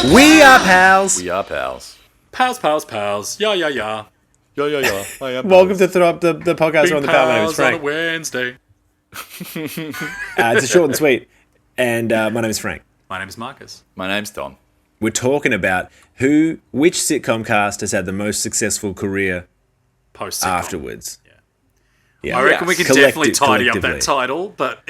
We are pals. We are pals. Pals, pals, pals. Yeah, yeah, yeah. Yeah, yeah, yeah. I am Welcome to Throw Up the podcast Being on the pal. My name is pals on a Frank. Wednesday. It's a short and sweet. And my name is Frank. My name is Marcus. My name's Tom. We're talking about which sitcom cast has had the most successful career Post-sitcom. afterwards. Yeah. I reckon we can Collectively- definitely tidy up that collectively. title, but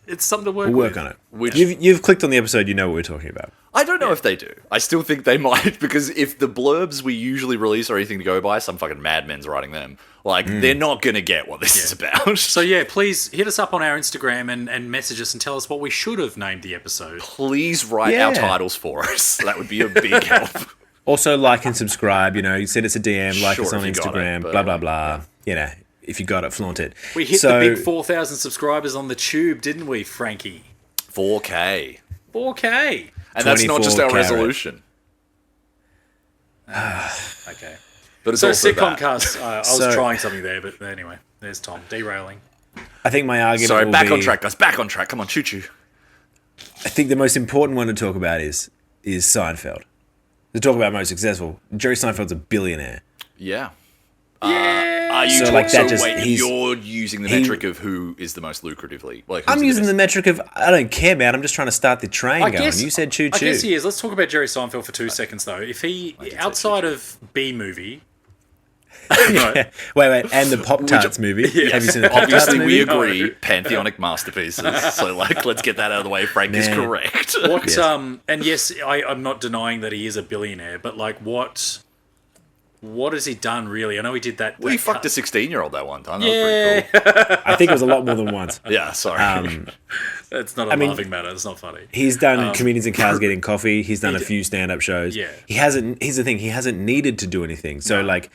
it's something to work We'll with. work on it. Which- You've clicked on the episode, you know what we're talking about. I don't know if they do. I still think they might, because if the blurbs we usually release are anything to go by, some fucking madmen's writing them. Like, they're not going to get what this is about. So yeah, please hit us up on our Instagram and message us and tell us what we should have named the episode. Please write Yeah. our titles for us. That would be a big help. Also, like and subscribe. You send us a DM, like Sure, us on if you got Instagram, it, but- blah, blah, blah. If you got it, flaunt it. We hit the big 4,000 subscribers on the tube, didn't we, Frankie? 4K. 4K. And that's not just 24 our carat. resolution. Okay. But it's So also sitcom that. cast. I was So- trying something there, but anyway, there's Tom derailing. I think my argument Sorry, will back be, on track, guys. Back on track. Come on, choo-choo. I think the most important one to talk about is Seinfeld. To talk about most successful, Jerry Seinfeld's a billionaire. Yeah. Yeah. Are you So, talking, like, that just- wait, he's- you're using the metric of who is the most lucratively? Like, I'm using the metric of, I don't care, man. I'm just trying to start the train I going. guess You said I choo-choo. guess he is. Let's talk about Jerry Seinfeld for 2 seconds, though. If he outside of B movie, Yeah. Wait, and the Pop-Tarts movie. Have you seen the Pop-Tarts Obviously, movie? we agree, pantheonic masterpieces. So, like, let's get that out of the way. Frank is Man. correct. what? Yes. And yes, I'm not denying that he is a billionaire, but like, what has he done really? I know he did that. We that fucked a cut- 16-year-old that one time. That Yeah, was pretty cool. I think it was a lot more than once. Yeah, sorry. it's not a mean- laughing matter. It's not funny. He's done Comedians in Cars Getting Coffee. He's done a did. few stand-up shows. Yeah. He hasn't. Here's the thing. He hasn't needed to do anything. So, like,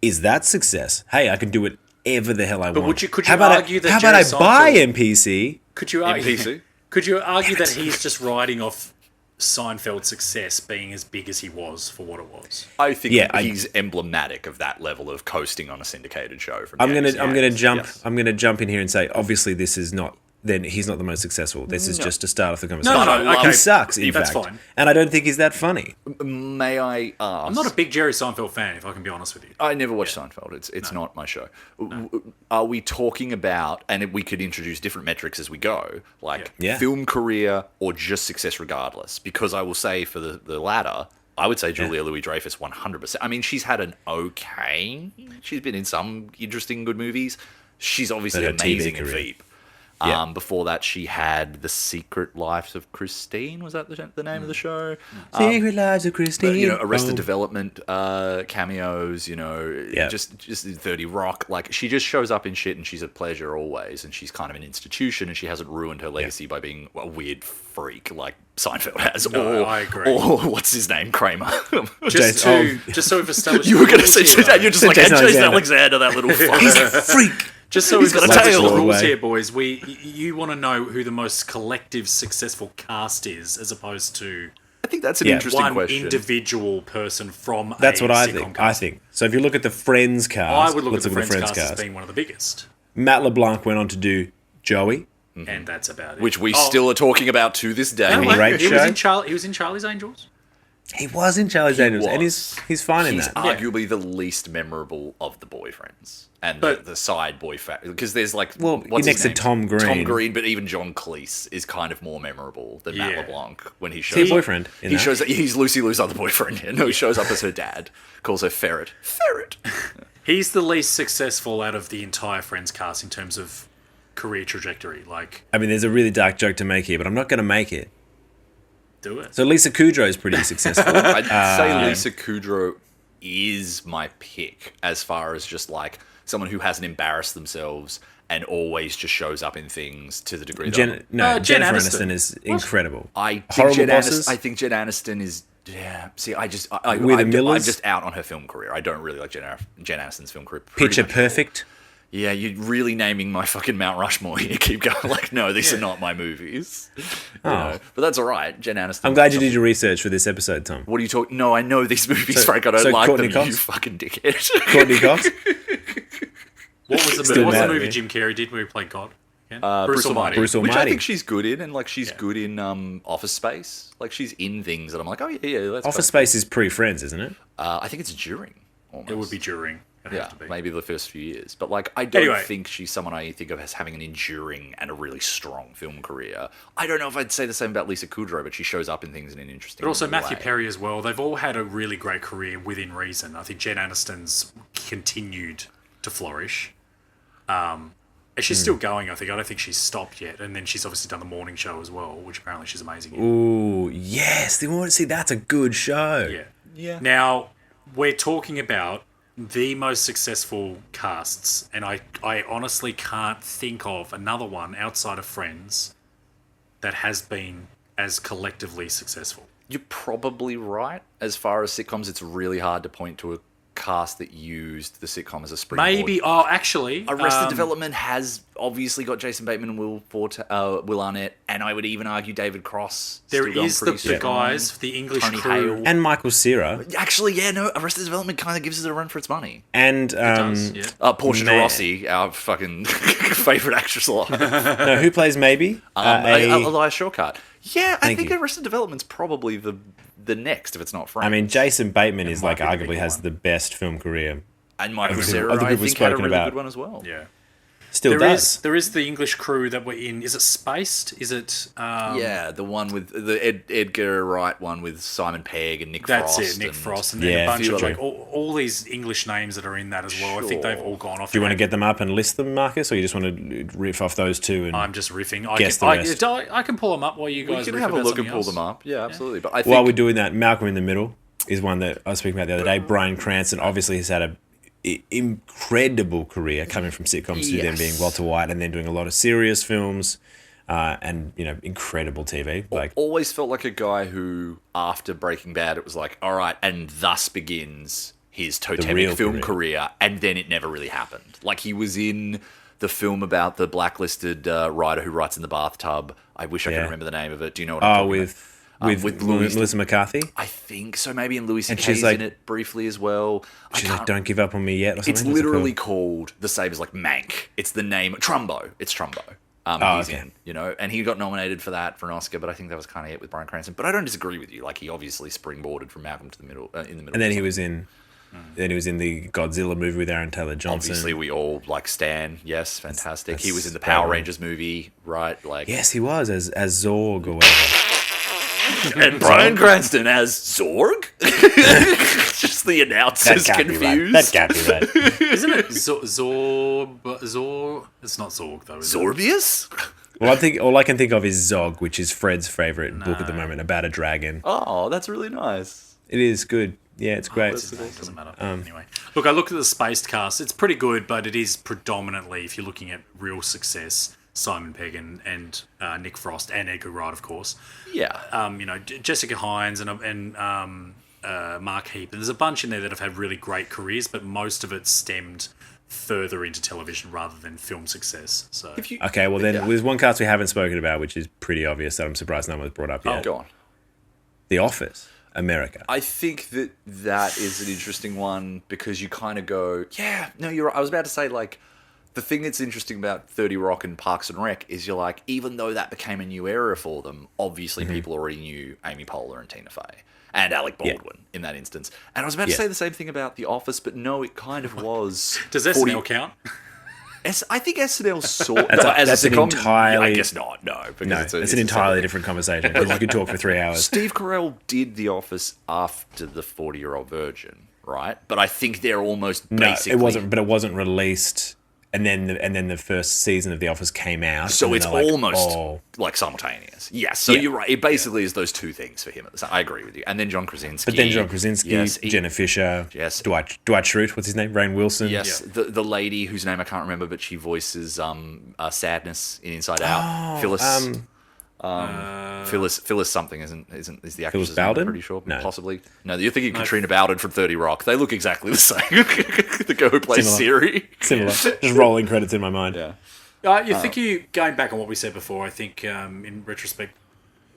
is that success? Hey, I can do whatever the hell I want. could you how about argue that How about Jerry I buy Seinfeld- NPC? Could you argue? NPC? Could you argue that he's just riding off Seinfeld's success being as big as he was for what it was? I think Yeah, he's emblematic of that level of coasting on a syndicated show. From I'm the gonna 80s. I'm gonna jump Yes. I'm gonna jump in here and say obviously this is not. Then he's not the most successful. This is just to start off the conversation. no, okay. He sucks. In That's fact, fine. and I don't think he's that funny. May I ask? I'm not a big Jerry Seinfeld fan, if I can be honest with you. I never watched Seinfeld. It's not my show. Are we talking about, and we could introduce different metrics as we go, like Yeah. film career or just success regardless? Because I will say for the latter, I would say Julia Louis-Dreyfus 100%. I mean, she's had an okay. She's been in some interesting, good movies. She's obviously But her TV amazing in career. Veep. Yeah. Before that, she had The Secret Life of Christine. Was that the name of the show? Secret Lives of Christine. Arrested Oh. Development cameos. Yeah. Just 30 Rock. Like, she just shows up in shit, and she's a pleasure always. And she's kind of an institution, and she hasn't ruined her legacy by being a weird freak like Seinfeld has. No, or, I agree. Or what's his name, Kramer. Just so we've established. You were going to the say rules here, that. You're just like, Jason Jason Alexander. Alexander, that little fucker. He's a freak. Just so He's we've got a established the tail. rules Away. here, boys. You want to know who the most collective successful cast is, as opposed to I think that's an Yeah. interesting one question. individual person from. That's a what I sitcom think. cast. I think. So if you look at the Friends cast, I would look let's at the Friends cast as being one of the biggest, Matt LeBlanc went on to do Joey. and that's about it. Which we still are talking about to this day. No, wait, Great he was show. in he was in Charlie's Angels. He was in Charlie's Angels, and was. he's fine in He's that. arguably the least memorable of the boyfriends and But- the side boy because there's like Well, what's next his to name? Tom Green. Tom Green, but even John Cleese is kind of more memorable than Matt Yeah. LeBlanc when he He's shows a up. boyfriend. In He that. shows he's Lucy Lou's other boyfriend. Yeah, no, he shows up as her dad, calls her Ferret. Ferret. He's the least successful out of the entire Friends cast in terms of career trajectory. Like, I mean, there's a really dark joke to make here, but I'm not going to make it. do it. So Lisa Kudrow is pretty successful. I'd say Lisa Kudrow is my pick as far as just like someone who hasn't embarrassed themselves and always just shows up in things to the degree that Jen Jen Jennifer Aniston. Aniston is incredible. I think Horrible Jen Bosses? I think Jen Aniston is. Yeah. See, I'm With the Millers? just out on her film career. I don't really like Jen Aniston's film career. pretty Picture much at all. Perfect. Yeah, you're really naming my fucking Mount Rushmore. You keep going like, no, these are not my movies. You know? But that's all right. Jen Aniston. I'm glad you did your research for this episode, Tom. What are you talking? No, I know these movies, Frank. I don't so like Courtney them. You Cox? fucking dickhead. Courtney Cox. What was the Still movie? What's mad the at movie me. Jim Carrey did where he played God? Bruce Almighty. Bruce Which I Almighty. think she's good in, and like she's good in Office Space. Like she's in things that I'm like, oh yeah, that's Office Space is pre-Friends, isn't it? I think it's during. Almost. It would be during. It'd have to be. Maybe the first few years. But like, I don't Anyway. think she's someone I think of as having an enduring and a really strong film career. I don't know if I'd say the same about Lisa Kudrow, but she shows up in things in an interesting But also way. Matthew Perry as well. They've all had a really great career within reason. I think Jen Aniston's continued to flourish. And she's still going, I think. I don't think she's stopped yet. And then she's obviously done the morning show as well, which apparently she's amazing in. Ooh, yes. See, that's a good show. Yeah. Now, we're talking about the most successful casts, and I honestly can't think of another one outside of Friends that has been as collectively successful. You're probably right. As far as sitcoms, it's really hard to point to a cast that used the sitcom as a springboard. Actually, Arrested Development has obviously got Jason Bateman and Will Arnett, and I would even argue David Cross. there still going is pretty the strong. guys, the English Tony crew. Hale. And Michael Cera. Actually, yeah, no, Arrested Development kind of gives it a run for its money. And does, yeah. Portia de Man. Rossi, our fucking favourite actress alive. no, who plays Maybe? Elias Shawkat. Yeah, I Thank think you. Arrested Development's probably the next if it's not Friends. I mean, Jason Bateman is like might be the big arguably has one. the best film career. and Michael of the Cera, people I we've think, had a spoken really about. good one as well. Yeah. Still does. There is the English crew that were in. Is it Spaced? Is it? Yeah, the one with the Edgar Wright one with Simon Pegg and Nick That's Frost. it, Nick and- Frost, and Yeah, then a a bunch few of other- like all these English names that are in that as well. I think they've all gone off. Do you want to get them up and list them, Marcus, or you just want to riff off those two? And I'm just riffing. Guess the rest. I can pull them up while you We guys can riff have a about look and something pull else. them up. Yeah, absolutely. But I think while we're doing that, Malcolm in the Middle is one that I was speaking about the other day. Bryan Cranston obviously has had a incredible career coming from sitcoms to then being Walter White and then doing a lot of serious films and incredible TV. Like always felt like a guy who, after Breaking Bad, it was like, all right, and thus begins his totemic real film career, and then it never really happened. Like he was in the film about the blacklisted writer who writes in the bathtub. I wish I could remember the name of it. Do you know what I'm talking about? with Melissa McCarthy. I think so, maybe, and Louis And C.K.'s she's like- in it briefly as well. She's like, "Don't give up on me yet." Or something. It's What's it literally called? called the same as like Mank. It's the name Trumbo. It's Trumbo. He's okay. in, and he got nominated for that for an Oscar, but I think that was kind of it with Bryan Cranston. But I don't disagree with you. Like he obviously springboarded from Malcolm to the middle, in the middle. And then he was in. Then he was in the Godzilla movie with Aaron Taylor Johnson. Obviously, we all like Stan. Yes, fantastic. He was in the that's Power right. Rangers movie, right? Like Yes, he was as Zorg or whatever. and Bryan Cranston as Zorg. Just the announcers confused. That can't be right. Isn't it Zor? It's not Zorg though. Is it? Zorbius? Well, all I can think of is Zog, which is Fred's favorite book at the moment about a dragon. Oh, that's really nice. It is good. Yeah, it's great. Doesn't matter. Anyway, look, I looked at the Spaced cast. It's pretty good, but it is predominantly, if you're looking at real success, Simon Pegg and Nick Frost and Edgar Wright, of course. Yeah. Jessica Hines and Mark Heap. There's a bunch in there that have had really great careers, but most of it stemmed further into television rather than film success. So If you, Okay, well then there's one cast we haven't spoken about, which is pretty obvious that I'm surprised no one's brought up yet. go on. The Office, America. I think that is an interesting one because you kind of go, yeah, no, you're right. I was about to say, like, the thing that's interesting about 30 Rock and Parks and Rec is you're like, even though that became a new era for them, obviously people already knew Amy Poehler and Tina Fey and Alec Baldwin in that instance. And I was about to say the same thing about The Office, but no, it kind of was. does SNL count? I think SNL sort That's an entirely- I guess not. No, because No, it's an entirely different conversation because you could talk for 3 hours. Steve Carell did The Office after the 40-Year-Old Virgin, right? But I think they're almost No, basically. it wasn't. But it wasn't released, and then the first season of The Office came out. So and it's they're like, almost oh. like simultaneous. Yes, so Yeah. you're right. It basically is those two things for him. I agree with you. And then John Krasinski. But then John Krasinski, Yes, Jenna Fisher, Yes. Dwight Schrute, what's his name? Rainn Wilson. Yes, the lady whose name I can't remember, but she voices Sadness in Inside Out. Phyllis. Phyllis something is the actress. Phyllis Bowden? I'm pretty sure, No. possibly. No, you're thinking Katrina Bowden from 30 Rock. They look exactly the same. The girl who plays Similar. Siri. Similar. Just rolling credits in my mind. Yeah. You think going back on what we said before, I think in retrospect,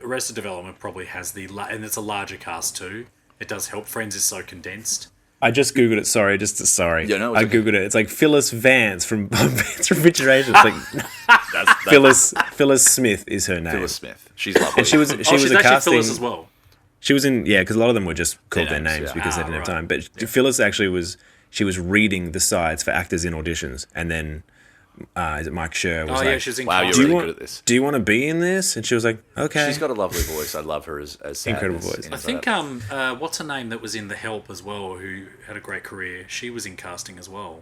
Arrested Development probably has and it's a larger cast too. It does help. Friends is so condensed. I just googled it. Sorry. Yeah, no, it's I okay. googled it. It's like Phyllis Vance from Vance Refrigeration. It's like That's Phyllis Smith is her name. Phyllis Smith. She's lovely. And she was she's a actually casting. Phyllis as well. She was in because a lot of them were just called their names, names yeah. because they didn't have right. time. But Phyllis actually was reading the sides for actors in auditions, and then is it Mike Scher was Oh like, yeah, she's in. Wow, you're casting. really good at this. "Do you want to be in this?" And she was like, "Okay." She's got a lovely voice. I love her as Incredible Sadness voice. in I think that. what's her name that was in The Help as well, who had a great career. She was in casting as well.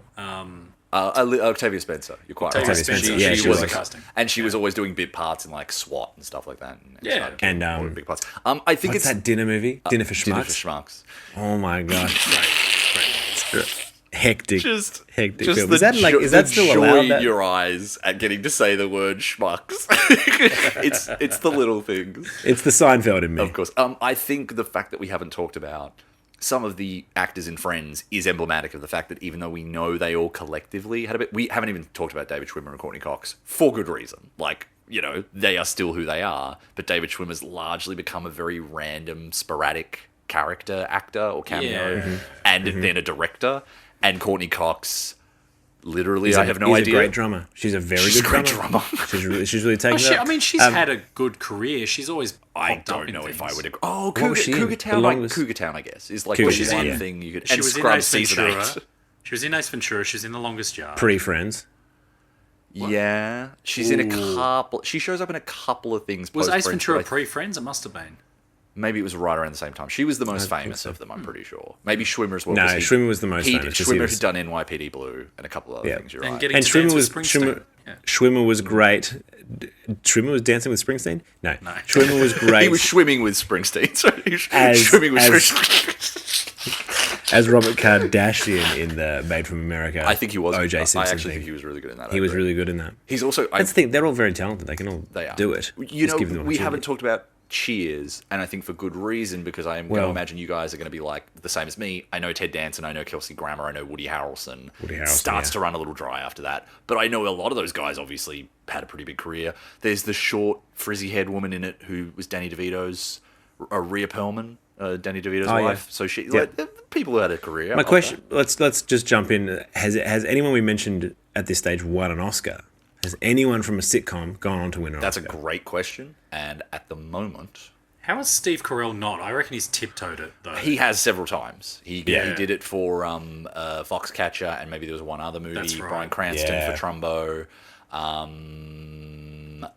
Octavia Spencer. You're quite Octavia right. Spencer, yeah, she was in like- casting. And she was always doing bit parts in like SWAT and stuff like that. Yeah. started getting And, more big parts. I think What's it's that dinner movie? Dinner for Dinner Schmucks. for Schmucks. Oh my god, Great. hectic, Just hectic just film. the Is that like? jo- Is that the still joy allowed? in That? your eyes at getting to say the word schmucks? it's the little things. It's the Seinfeld in me. Of course. I think the fact that we haven't talked about some of the actors in Friends is emblematic of the fact that even though we know they all collectively had a bit, we haven't even talked about David Schwimmer and Courtney Cox for good reason. Like, you know, they are still who they are, but David Schwimmer's largely become a very random, sporadic character actor or cameo, Yeah. and then a director. And Courtney Cox, literally, He's I a- have no he's idea. a great drummer. She's a very She's good a great drummer. drummer. She's really taken it up. She's had a good career. She's always. I popped up don't in know if things. I would agree. Oh, What was she in? Cougar The Town, longest- Cougar Town, I guess, is like Cougar the Town, one yeah. thing you could. She And was in Scrubs Ace season Ventura. 8. She was in Ace Ventura. She was in The Longest Yard. Pre-Friends. Yeah, she's in a couple. She shows up in a couple of things. Was Ace post-Friends, Ventura but pre-Friends? It must have been. maybe it was right around the same time. She was the most think famous so. of them, I'm pretty sure. Maybe Schwimmer as well. No, 'cause Schwimmer was the most famous, 'cause he Schwimmer was- had done NYPD Blue and a couple of other Yeah. things. You're And right. getting And to dance Schwimmer was with Springsteen. Yeah. Schwimmer was great. Schwimmer was dancing with Springsteen. No, No. Schwimmer was great. He was swimming with Springsteen. Sorry, he was As- swimming with as- Springsteen. as Robert Kardashian in the Made from America. I think he was. O.J. Simpson I actually thing. think he was really good in that. He was really good in that. He's also. That's the thing. They're all very talented. They can all They are. do it. You Just know, give them the we opportunity. haven't talked about Cheers, and I think for good reason, because I am going to Well- imagine you guys are going to be like the same as me. I know Ted Danson, I know Kelsey Grammer, I know Woody Harrelson. Starts yeah. to run a little dry after that. But I know a lot of those guys obviously had a pretty big career. There's the short, frizzy-haired woman in it who was Danny DeVito's, Rhea Perlman, Danny DeVito's Oh, yeah. wife. So she, like, people who had a career. I My like question. that. Let's just jump in. Has anyone we mentioned at this stage won an Oscar? Has anyone from a sitcom gone on to win an That's a Oscar? great question. And at the moment, How is Steve Carell not? I reckon he's tiptoed it though. he has several times. He Yeah. did it for Foxcatcher, and maybe there was one other movie. That's right. Bryan Cranston Yeah. for Trumbo.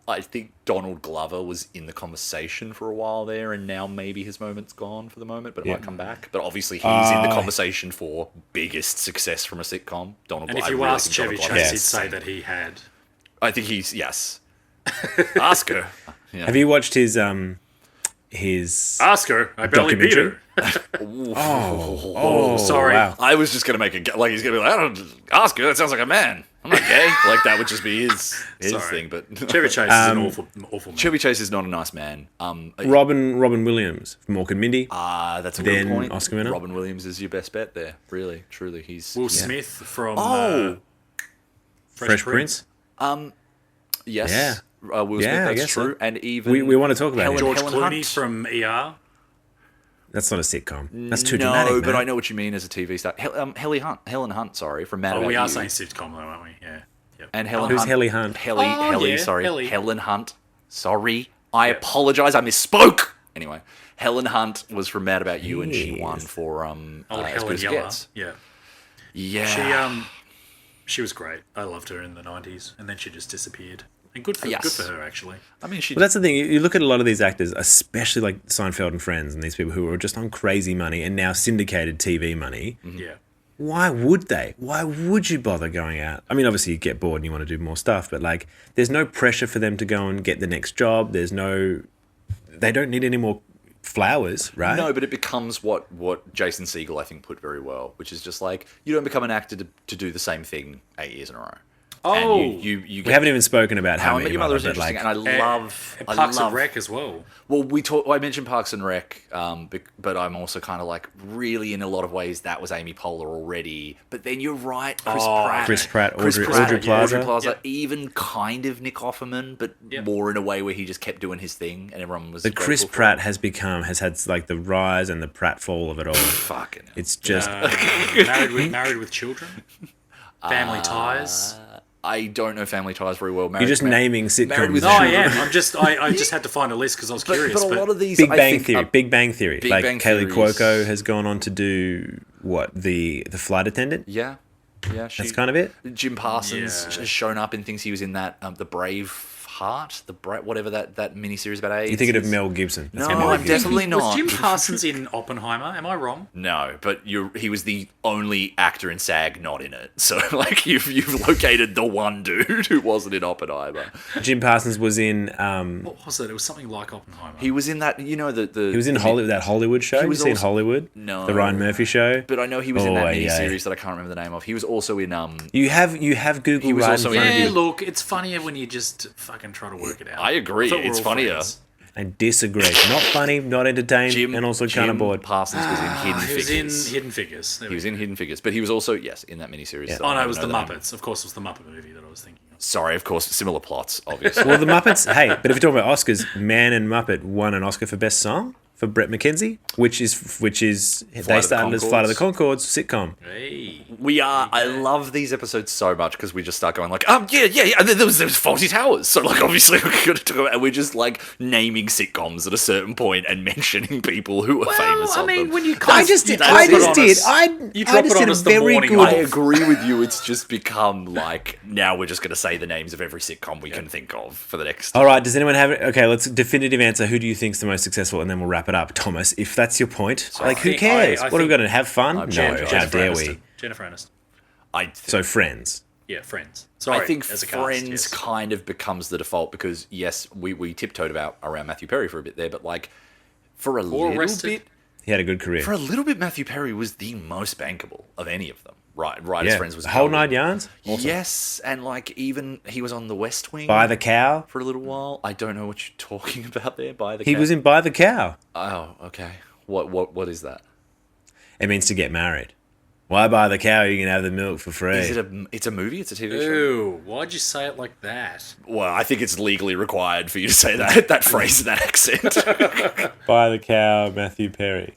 I think Donald Glover was in the conversation for a while there, and now maybe his moment's gone for the moment, but it might come back. But obviously, he's in the conversation for biggest success from a sitcom. Donald and if Glover. you I really asked think Chevy Donald Chase, Glover- he'd say that he had. I think he's yes. Oscar. Yeah. Have you watched his Oscar, I barely beat documentary? her. Oh, sorry. Wow. I was just gonna make a like he's gonna be like, I don't Oscar. That sounds like a man. I'm not gay. Like that would just be his Sorry. thing. But Chevy Chase is an awful man. Chevy Chase is not a nice man. Robin Williams from Mork and Mindy. That's a Then good point. Oscar winner. Robin Williams is your best bet there. Really, truly, he's Will Smith from Fresh Prince. yes. Yeah. Will Yeah, I Smith. That's guess true. so. And even We want to talk about him. George Helen Clooney Hunt. from ER. That's not a sitcom. That's too no, dramatic. but man. I know what you mean as a TV star. Helen Hunt, sorry, from Mad Oh, About we You. are saying sitcom though, aren't we? Yeah. Yep. And Helen Who's Hunt. Helly Hunt? Helen Helly. Helen Hunt. Sorry. I apologize. I misspoke. Anyway, Helen Hunt was from Mad About You, and she won for Old As Helen Good as It Yeller. Gets. Yeah. Yeah. She was great. I loved her in the 90s, and then she just disappeared. And good for Yes. her actually. I mean, she. Well, that's the thing. You look at a lot of these actors, especially like Seinfeld and Friends, and these people who are just on crazy money and now syndicated TV money. Yeah. Why would they? Why would you bother going out? I mean, obviously you get bored and you want to do more stuff, but like, there's no pressure for them to go and get the next job. They don't need any more flowers, right? No, but it becomes what Jason Segel, I think, put very well, which is just like, you don't become an actor to do the same thing 8 years in a row. Oh, and you We get haven't even spoken about How How I Met Your Mother is interesting, and I love Parks and Rec as well. Well, I mentioned Parks and Rec, but I'm also kind of like really in a lot of ways that was Amy Poehler already. But then you're right, Chris Pratt, Audrey Plaza. Yep. Even kind of Nick Offerman, but more in a way where he just kept doing his thing, and everyone was. But Chris Pratt has had like the rise and the pratfall of it all. Fucking. It's just Married with Children, Family Ties. I don't know Family Ties very well. You're just naming sitcoms. with No, I Children. am. I just had to find a list because I was curious. But a lot of these, Big I Bang think, Theory. Big Bang Theory. Big Like Bang Kaylee Theory's- Cuoco has gone on to do what the flight attendant. Yeah. That's kind of it. Jim Parsons has shown up in things. He was in that the Brave Heart, whatever that miniseries about AIDS. You're thinking of Mel Gibson. That's No, Mel I'm Gibson. definitely not. Was Jim Parsons in Oppenheimer? Am I wrong? No, but he was the only actor in SAG not in it. So like you've located the one dude who wasn't in Oppenheimer. Jim Parsons was in. What was it? It was something like Oppenheimer. He was in that. The He was in Hollywood show. He was You seen also- Hollywood? No. The Ryan Murphy show. But I know he was in that Oh, yeah. miniseries that I can't remember the name of. He was also in You have Google He was right also in front of Yeah, you. look, it's funnier when you just fucking try to work it out. I agree. thought we're It's all funnier. friends. I disagree. Not funny, not entertained, and also kind of bored. Parsons was in Hidden He was Figures. in Hidden Figures. There He we was go. in Hidden Figures, but he was also in that miniseries. that Oh I no, never it was know the name. Muppets. Of course, it was the Muppet movie that I was thinking of. Sorry, of course, similar plots, obviously. Well, the Muppets. Hey, but if you're talking about Oscars, Man and Muppet won an Oscar for Best Song for Brett McKenzie, which is they of the started as Flight of the Conchords. Conchords sitcom. Hey, I love these episodes so much because we just start going like, yeah. And then there was Faulty Towers. So like, obviously we're going to talk about, and we're just like naming sitcoms at a certain point and mentioning people who are famous. I on mean, them. when you I just did. I just did a very morning good. I agree with you. It's just become like now we're just going to say the names of every sitcom we can think of for the next. All right. Does anyone have it? Okay, let's definitive answer. Who do you think's the most successful? And then we'll wrap it up. Thomas, if that's your point, like who think- cares? I What are we think- going to have fun? No, Jennifer how dare Aniston. we? Jennifer Aniston. So Friends. Yeah, Friends. Sorry, I think as a Friends cast, yes. kind of becomes the default because yes, we tiptoed around Matthew Perry for a bit there, but like for a little Arrested. bit. He had a good career. For a little bit, Matthew Perry was the most bankable of any of them. Right. As Friends was the whole going. 9 yards. Yes, and like even he was on The West Wing By the Cow. for a little while. I don't know what you're talking about there. By the He Cow. was in By the Cow. Oh, okay. What is that? It means to get married. Why buy the cow? You can have the milk for free. Is it it's a movie? It's a TV show. Ew, why'd you say it like that? Well, I think it's legally required for you to say that phrase in that accent. Buy the cow, Matthew Perry.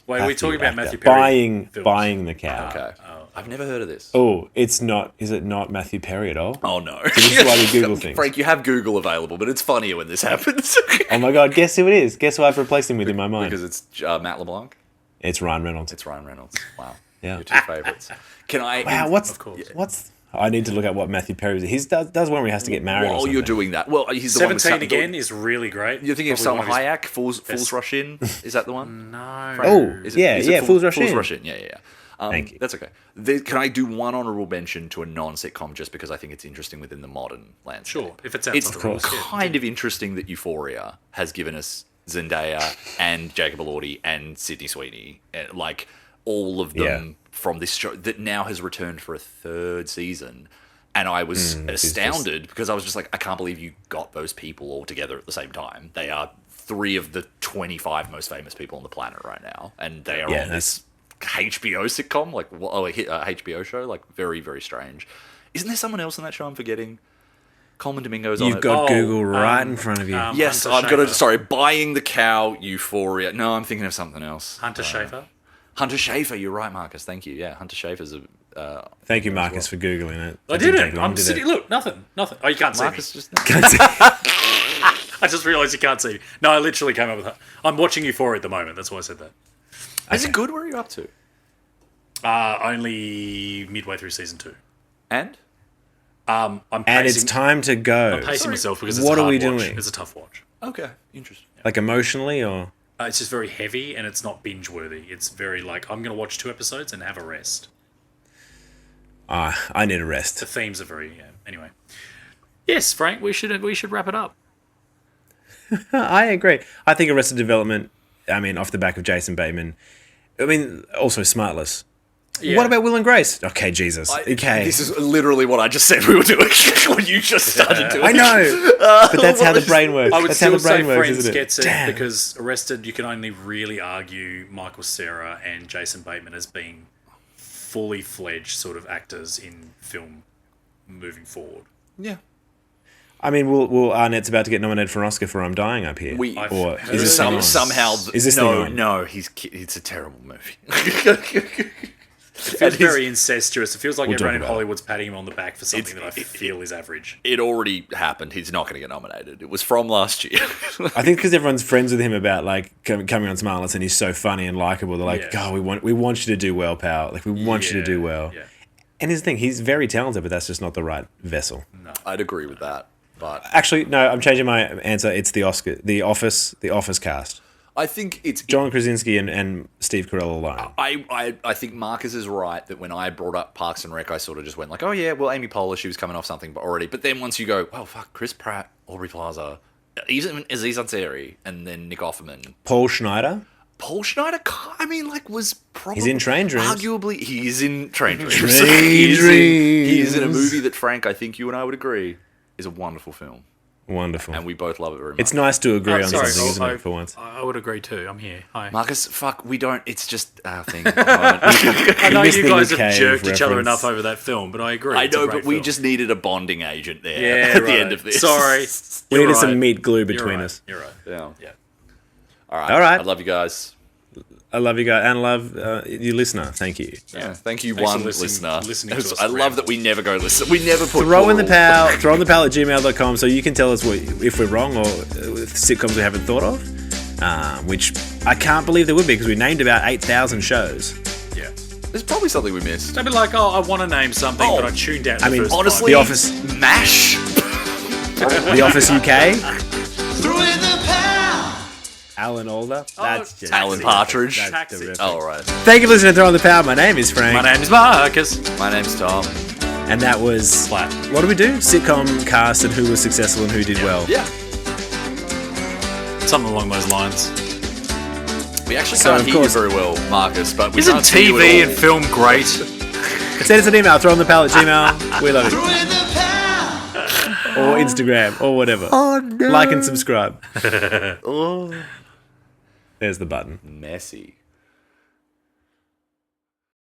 Wait, are we talking about actor. Matthew Perry? Buying the cow. Okay. I've never heard of this. Oh, it's not. Is it not Matthew Perry at all? Oh no! This is why we Google things. Frank, you have Google available, but it's funnier when this happens Oh my God! Guess who it is? Guess who I've replaced him with in my mind? because it's Matt LeBlanc. It's Ryan Reynolds. It's Ryan Reynolds. Wow. Yeah. Your two favorites. Can I? Wow. Of course. What's? I need to look at what Matthew Perry was. He does one where he has to get married. or While something. you're doing that, well, he's the one with 17 again is really great. You're thinking of Probably Salma one of Hayek, Fools Rush In. Is that the one? No. Oh, Is yeah, is Fools Rush In. Fools Rush In. Yeah. Thank you. That's okay. Can I do one honorable mention to a non-sitcom just because I think it's interesting within the modern landscape? Sure, if it's outside It's the rules. yeah. kind of interesting that Euphoria has given us Zendaya and Jacob Elordi and Sydney Sweeney, like all of them from this show that now has returned for a third season. And I was astounded because I was just like, I can't believe you got those people all together at the same time. They are 3 of the 25 most famous people on the planet right now, and they are on this HBO sitcom, like HBO show, like very, very strange. Isn't there someone else on that show I'm forgetting? Coleman Domingo's on it. You've got Google right in front of you. Yes, Hunter I've got to. Schafer. Sorry, Buying the Cow, Euphoria. No, I'm thinking of something else. Hunter Schafer. Hunter Schafer. You're right, Marcus. Thank you. Yeah, Hunter Schafer's a. Thank you, Marcus, for googling it. I It didn't didn't. take long, I'm did sitting. it? Look, nothing. Oh, you can't see Marcus me. just. I just realised you can't see me. No, I literally came up with that. I'm watching Euphoria at the moment. That's why I said that. Is it good? Where are you up to? Only midway through season 2. And I'm pacing, And it's time to go. I'm pacing myself because it's What a are hard we watch. doing? It's a tough watch. okay, interesting. Like emotionally, or It's just very heavy and it's not binge worthy. It's very like I'm going to watch 2 episodes and have a rest. I need a rest. The themes are very anyway. Yes, Frank, we should wrap it up. I agree. I think Arrested Development. I mean, off the back of Jason Bateman. I mean, also Smartless. Yeah. What about Will and Grace? Okay, Jesus. Okay. This is literally what I just said we were doing. What you just started doing. I know. But that's how the brain works. I would That's how still the brain say works, Friends isn't it? gets it Damn. because Arrested, you can only really argue Michael Cera and Jason Bateman as being fully fledged sort of actors in film moving forward. Yeah. I mean, will Arnett's about to get nominated for an Oscar for I'm Dying Up Here? I've Or heard is this thing on? somehow. Is this thing no, on? no. It's a terrible movie. It feels very incestuous. It feels like We'll everyone talk in about Hollywood's patting him on the back for something that I feel is average. It already happened. He's not going to get nominated. It was from last year. I think because everyone's friends with him about like coming on Smartless and he's so funny and likable. They're like, Yeah. "Oh, we want you to do well, pal. Like we want you to do well." Yeah. And here's the thing: he's very talented, but that's just not the right vessel. I'd agree with that, but Actually, no, I'm changing my answer. It's the Office cast. I think it's John Krasinski and Steve Carell alone. I think Marcus is right that when I brought up Parks and Rec, I sort of just went like, oh yeah, well Amy Poehler, she was coming off something, but already. But then once you go, well, fuck, Chris Pratt, Aubrey Plaza, even Aziz Ansari, and then Nick Offerman, Paul Schneider. Paul Schneider, I mean, like, was probably... He's in Train Dreams. Arguably, he is in Train Dreams. Train He is in a Dreams. movie that, Frank, I think you and I would agree, is a wonderful film. Wonderful. And we both love it very much. It's nice to agree on Sorry, something, isn't it, for once? I would agree too. I'm here. Hi. Marcus, fuck, we don't... It's just our thing. I know missed you the guys Nick have Cave jerked each other reference. enough over that film, but I agree. I it's a know, great but we film. just needed a bonding agent there Yeah, at the right. end of this. Sorry. We You're needed some right. meat glue You're between right. us. You're right. Yeah. Yeah. All right. All right. I love you guys. I love you guys and love you listener. Thank you. Yeah. Thank you, Thanks for one listener. listening to us I love ramble. that we never go listen. We never put Throw in the plural. pal at gmail.com so you can tell us if we're wrong or if sitcoms we haven't thought of, which I can't believe there would be because we named about 8,000 shows. Yeah. There's probably something we missed. Don't be like, oh, I want to name something, Oh. but I tuned out. I mean, the first Honestly, The Office. MASH. The Office UK, Throw in the pal. Alan Alda. That's just Alan Partridge. That's Taxi. terrific. Oh, all right. Thank you for listening to Throw on the Power. My name is Frank. My name is Marcus. My name's Tom. And that was Flat. What do we do? Sitcom cast and who was successful and who did well. Yeah. Something along those lines. We actually So, can't of hear you course- very well, Marcus, but we Isn't can't see you at TV all. and film great? Send us an email. Throw on the pal at gmail. We love it. Throw in the pal. Or Instagram or whatever. Oh no! Like and subscribe. Oh. There's the button. Messy.